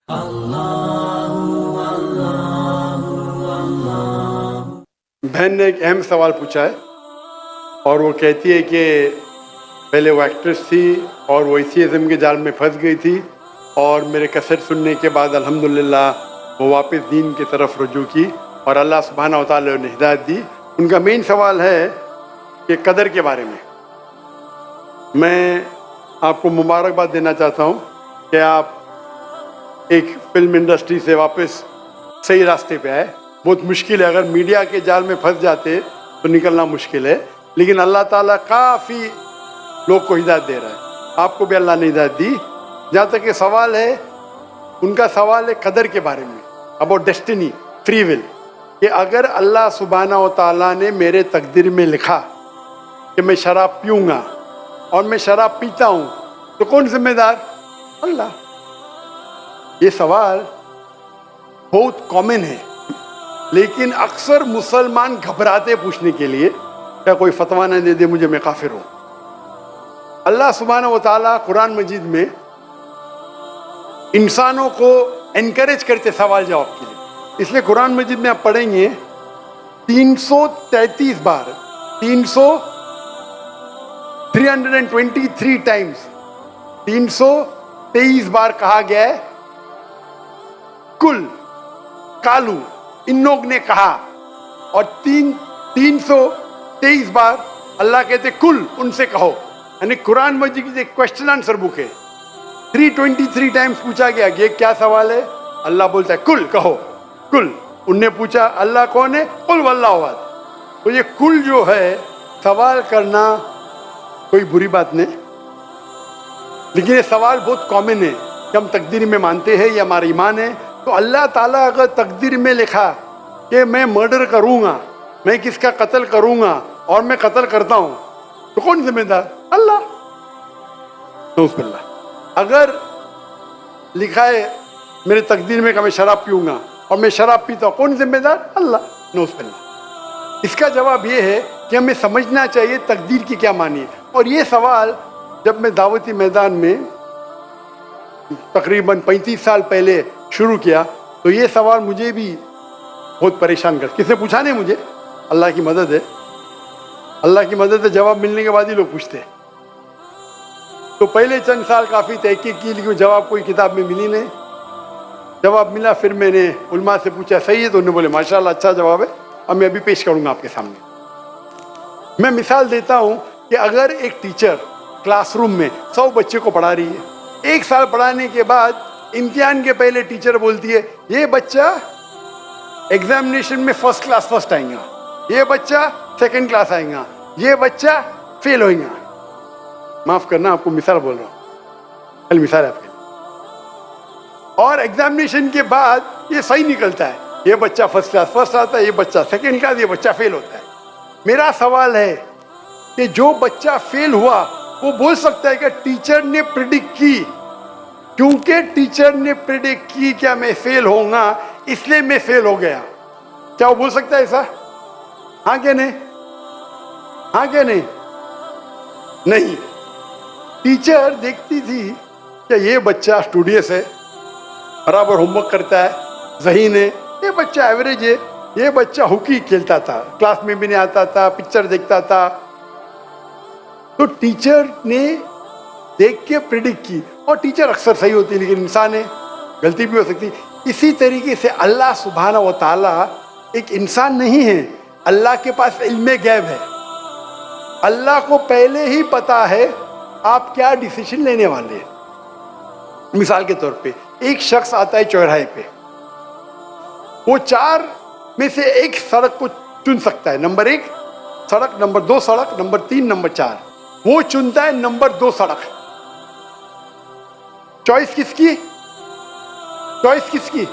बहन ने एक अहम सवाल पूछा है और वो कहती है कि पहले वो एक्ट्रेस थी और वो एथियज़्म के जाल में फंस गई थी और मेरे कैसेट सुनने के बाद अल्हम्दुलिल्लाह वो वापस दीन की तरफ रुजू की और अल्लाह सुब्हानहू व तआला ने हिदायत दी। उनका मेन सवाल है कि कदर के बारे में। मैं आपको मुबारकबाद देना चाहता हूँ कि आप एक फिल्म इंडस्ट्री से वापस सही रास्ते पे आए। बहुत मुश्किल है, अगर मीडिया के जाल में फंस जाते तो निकलना मुश्किल है, लेकिन अल्लाह ताला काफ़ी लोग को हिदायत दे रहा है। आपको भी अल्लाह ने हिदायत दी। जहाँ तक ये सवाल है, उनका सवाल है कदर के बारे में, अबाउट डेस्टिनी, फ्री विल, कि अगर अल्लाह सुब्हानहू व तआला ने मेरे तकदीर में लिखा कि मैं शराब पीऊँगा और मैं शराब पीता हूँ तो कौन जिम्मेदार? अल्लाह। ये सवाल बहुत कॉमन है, लेकिन अक्सर मुसलमान घबराते पूछने के लिए, क्या कोई फतवा न दे दे मुझे, मैं काफिर हूँ। अल्लाह सुब्हानहू व तआला कुरान मजीद में इंसानों को एनकरेज करते सवाल जवाब के लिए, इसलिए कुरान मजीद में आप पढ़ेंगे 333 बार 323 टाइम्स 323 बार कहा गया है कुल, कालू, इन लोग ने कहा, और 323 बार अल्लाह कहते कुल, उनसे कहो। यानी कुरान मजीद की एक क्वेश्चन आंसर बुक है। 323 टाइम्स पूछा गया ये क्या सवाल है, अल्लाह बोलता है कुल, कहो कुल। उनने पूछा अल्लाह कौन है, कुल वल्लाहु अहद। तो ये कुल जो है, सवाल करना कोई बुरी बात नहीं, लेकिन ये सवाल बहुत कॉमन है कि हम तकदीर में मानते हैं, ये हमारा ईमान है। तो अल्लाह ताला अगर तकदीर में लिखा कि मैं मर्डर करूँगा, मैं किसका कत्ल करूँगा और मैं कत्ल करता हूँ, तो कौन जिम्मेदार? अल्लाह। नऊज़ुबिल्लाह। अगर लिखा है मेरे तकदीर में कि मैं शराब पीऊँगा और मैं शराब पीता हूँ, कौन जिम्मेदार? अल्लाह। नऊज़ुबिल्लाह। इसका जवाब ये है कि हमें समझना चाहिए तकदीर की क्या मानी है। और ये सवाल जब मैं दावती मैदान में तकरीबन 35 साल पहले शुरू किया, तो ये सवाल मुझे भी बहुत परेशान कर, किसने पूछा नहीं मुझे, अल्लाह की मदद है, अल्लाह की मदद है, जवाब मिलने के बाद ही लोग पूछते हैं। तो पहले चंद साल काफ़ी तहकीक की, लेकिन जवाब कोई किताब में मिली नहीं। जवाब मिला, फिर मैंने उलमा से पूछा सही है, तो उन्होंने बोले माशाल्लाह अच्छा जवाब है, और मैं अभी पेश करूँगा आपके सामने। मैं मिसाल देता हूँ कि अगर एक टीचर क्लासरूम में 100 बच्चे को पढ़ा रही है, 1 साल पढ़ाने के बाद इम्तिहान के पहले टीचर बोलती है ये बच्चा एग्जामिनेशन में फर्स्ट क्लास फर्स्ट आएगा, ये बच्चा सेकंड क्लास आएगा, ये बच्चा फेल होएगा। माफ करना, आपको मिसाल बोल रहा हूँ, कल मिसाल है आपके। और एग्जामिनेशन के बाद ये सही निकलता है, ये बच्चा फर्स्ट क्लास फर्स्ट आता है, ये बच्चा सेकंड क्लास, ये बच्चा फेल होता है। मेरा सवाल है कि जो बच्चा फेल हुआ वो बोल सकता है कि टीचर ने प्रिडिक्ट की, क्योंकि टीचर ने प्रिडिक्ट की क्या मैं फेल होऊंगा, इसलिए मैं फेल हो गया। क्या वो बोल सकता है ऐसा? हाँ क्या नहीं? हाँ क्या नहीं? नहीं। टीचर देखती थी कि ये बच्चा स्टूडियस है, बराबर होमवर्क करता है, ज़हीन है, ये बच्चा एवरेज है, ये बच्चा हॉकी खेलता था, क्लास में भी नहीं आता था, पिक्चर देखता था। तो टीचर ने देख के प्रिडिक्ट की, और टीचर अक्सर सही होती है, लेकिन इंसान है, गलती भी हो सकती है। इसी तरीके से अल्लाह सुब्हानहू व तआला एक इंसान नहीं है, अल्लाह के पास इल्मे गैब है। अल्लाह को पहले ही पता है आप क्या डिसीजन लेने वाले हैं। मिसाल के तौर पे एक शख्स आता है चौराहे पे, वो 4 में से एक सड़क को चुन सकता है, नंबर 1 सड़क, नंबर 2 सड़क, नंबर 3, नंबर 4। वो चुनता है नंबर 2 सड़क। चॉइस किसकी? चॉइस किसकी?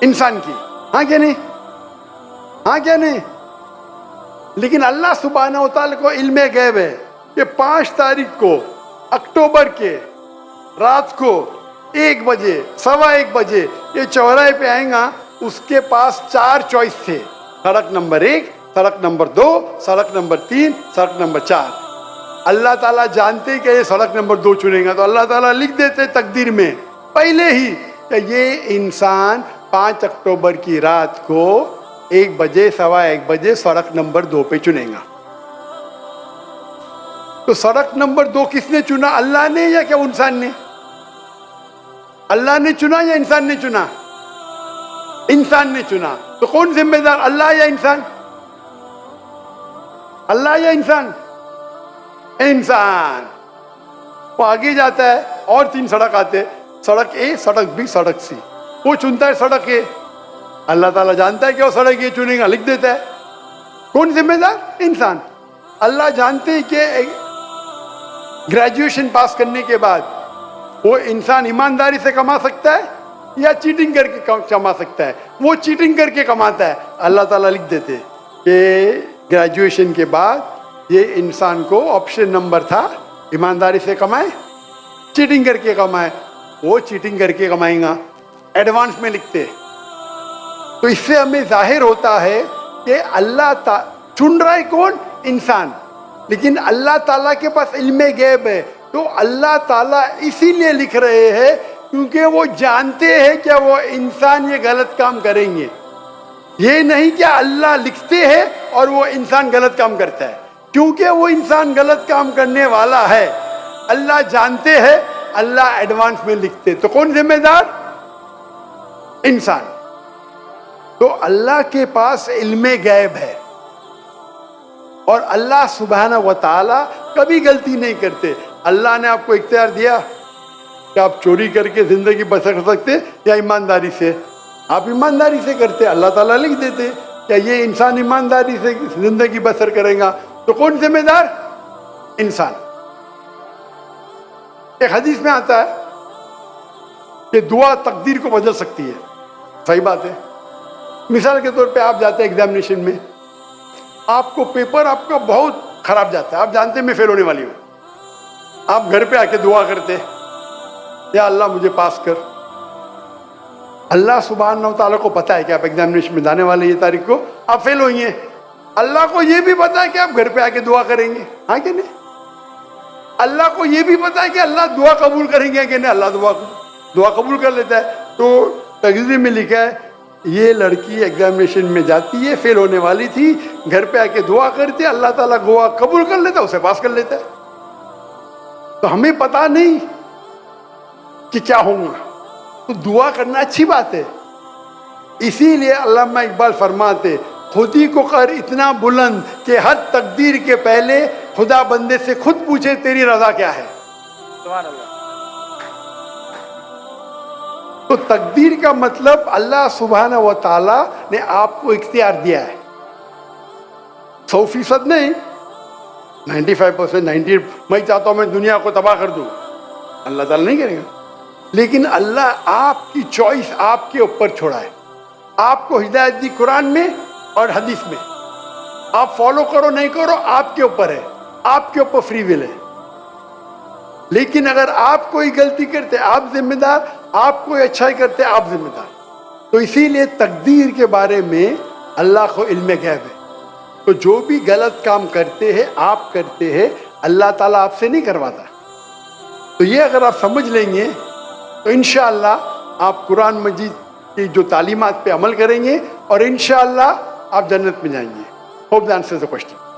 इंसान की। हाँ क्या नहीं? हाँ क्या नहीं? लेकिन अल्लाह सुब्हानहू व तआला को इल्मे गैब है कि 5 तारीख को अक्टूबर के रात को 1 बजे, 1:15 बजे ये चौराहे पे आएगा, उसके पास 4 चॉइस थे, सड़क नंबर 1, सड़क नंबर 2, सड़क नंबर 3, सड़क नंबर 4। अल्लाह ताला जानते कि ये सड़क नंबर 2 चुनेगा, तो अल्लाह ताला लिख देते तकदीर में पहले ही کہ یہ انسان 5 اکتوبر کی رات کو 1 بجے 1:15 بجے سڑک نمبر 2 پہ چنے گا. تو سڑک نمبر 2 کس نے چنا؟ اللہ نے یا کیا انسان نے؟ اللہ نے چنا یا انسان نے چنا؟ انسان نے چنا. تو کون ذمہ دار، اللہ یا انسان؟ اللہ یا انسان؟ انسان. وہ آگے جاتا ہے اور 3 سڑک آتے، سڑک اے، سڑک بی، سڑک سی. وہ چنتا ہے سڑک اے. اللہ تعالیٰ جانتا ہے کہ وہ سڑک اے چنے گا، لکھ دیتا ہے. کون ذمہ دار؟ انسان. اللہ جانتے ہیں کہ گریجویشن پاس کرنے کے بعد وہ انسان ایمانداری سے کما سکتا ہے یا چیٹنگ کر کے کما سکتا ہے. وہ چیٹنگ کر کے کماتا ہے. اللہ تعالیٰ لکھ دیتے کہ گریجویشن کے بعد یہ انسان کو آپشن نمبر تھا، ایمانداری سے کمائے، چیٹنگ کر کے کمائے. وہ چیٹنگ کر کے کمائیں گا، ایڈوانس میں لکھتے. تو اس سے ہمیں ظاہر ہوتا ہے کہ اللہ چن رہا ہے کون؟ انسان. لیکن اللہ تعالیٰ کے پاس علم غیب ہے. تو اللہ تعالیٰ اسی لیے لکھ رہے ہیں کیونکہ وہ جانتے ہیں کہ وہ انسان یہ غلط کام کریں گے. یہ نہیں کہ اللہ لکھتے ہیں اور وہ انسان غلط کام کرتا ہے. کیونکہ وہ انسان غلط کام کرنے والا ہے، اللہ جانتے ہیں، اللہ ایڈوانس میں لکھتے. تو کون ذمہ دار؟ انسان. تو اللہ کے پاس علم غیب ہے اور اللہ سبحانہ و تعالی کبھی غلطی نہیں کرتے. اللہ نے آپ کو اختیار دیا کہ آپ چوری کر کے زندگی بسر کر سکتے یا ایمانداری سے. آپ ایمانداری سے کرتے، اللہ تعالیٰ لکھ دیتے کہ یہ انسان ایمانداری سے زندگی بسر کرے گا. تو کون ذمہ دار؟ انسان. ایک حدیث میں آتا ہے کہ دعا تقدیر کو بدل سکتی ہے. صحیح بات ہے. مثال کے طور پہ آپ جاتے ہیں ایگزامینیشن میں، آپ کو پیپر آپ کا بہت خراب جاتا ہے، آپ جانتے ہیں میں فیل ہونے والی ہوں. آپ گھر پہ آ کے دعا کرتے، یا اللہ مجھے پاس کر. اللہ سبحانہ و تعالیٰ کو پتا ہے کہ آپ ایگزامینیشن میں جانے والے یہ تاریخ کو آپ فیل ہوئی ہیں. اللہ کو یہ بھی پتا ہے کہ آپ گھر پہ آ کے دعا کریں گے، ہاں کہ نہیں؟ اللہ کو یہ بھی پتا ہے کہ اللہ دعا قبول کریں گے کہ نہیں. اللہ دعا قبول کر لیتا ہے. تو تقریر میں لکھا ہے یہ لڑکی ایگزامینیشن میں جاتی ہے، فیل ہونے والی تھی، گھر پہ آ کے دعا کرتی، اللہ تعالیٰ دعا قبول کر لیتا، اسے پاس کر لیتا ہے. تو ہمیں پتا نہیں کہ کیا ہوگا، تو دعا کرنا اچھی بات ہے. اسی لیے علامہ اقبال فرماتے خودی کو کر اتنا بلند کہ ہر تقدیر کے پہلے خدا بندے سے خود پوچھے تیری رضا کیا ہے. سبحان اللہ. تو تقدیر کا مطلب اللہ سبحانہ و تعالیٰ نے آپ کو اختیار دیا ہے. 100% نہیں، 95%، 90. میں چاہتا ہوں میں دنیا کو تباہ کر دوں، اللہ تعالیٰ نہیں کرے گا. لیکن اللہ آپ کی چوائس آپ کے اوپر چھوڑا ہے. آپ کو ہدایت دی قرآن میں اور حدیث میں، آپ فالو کرو نہیں کرو آپ کے اوپر ہے، آپ کے اوپر فری ول ہے. لیکن اگر آپ کوئی غلطی کرتے آپ ذمہ دار، آپ کوئی اچھائی کرتے آپ ذمہ دار. تو اسی لیے تقدیر کے بارے میں اللہ کو علم غیب ہے. تو جو بھی غلط کام کرتے ہیں آپ کرتے ہیں، اللہ تعالیٰ آپ سے نہیں کرواتا. تو یہ اگر آپ سمجھ لیں گے تو انشاءاللہ آپ قرآن مجید کی جو تعلیمات پہ عمل کریں گے اور انشاءاللہ آپ جنت میں جائیں گے. Hope the answers the question.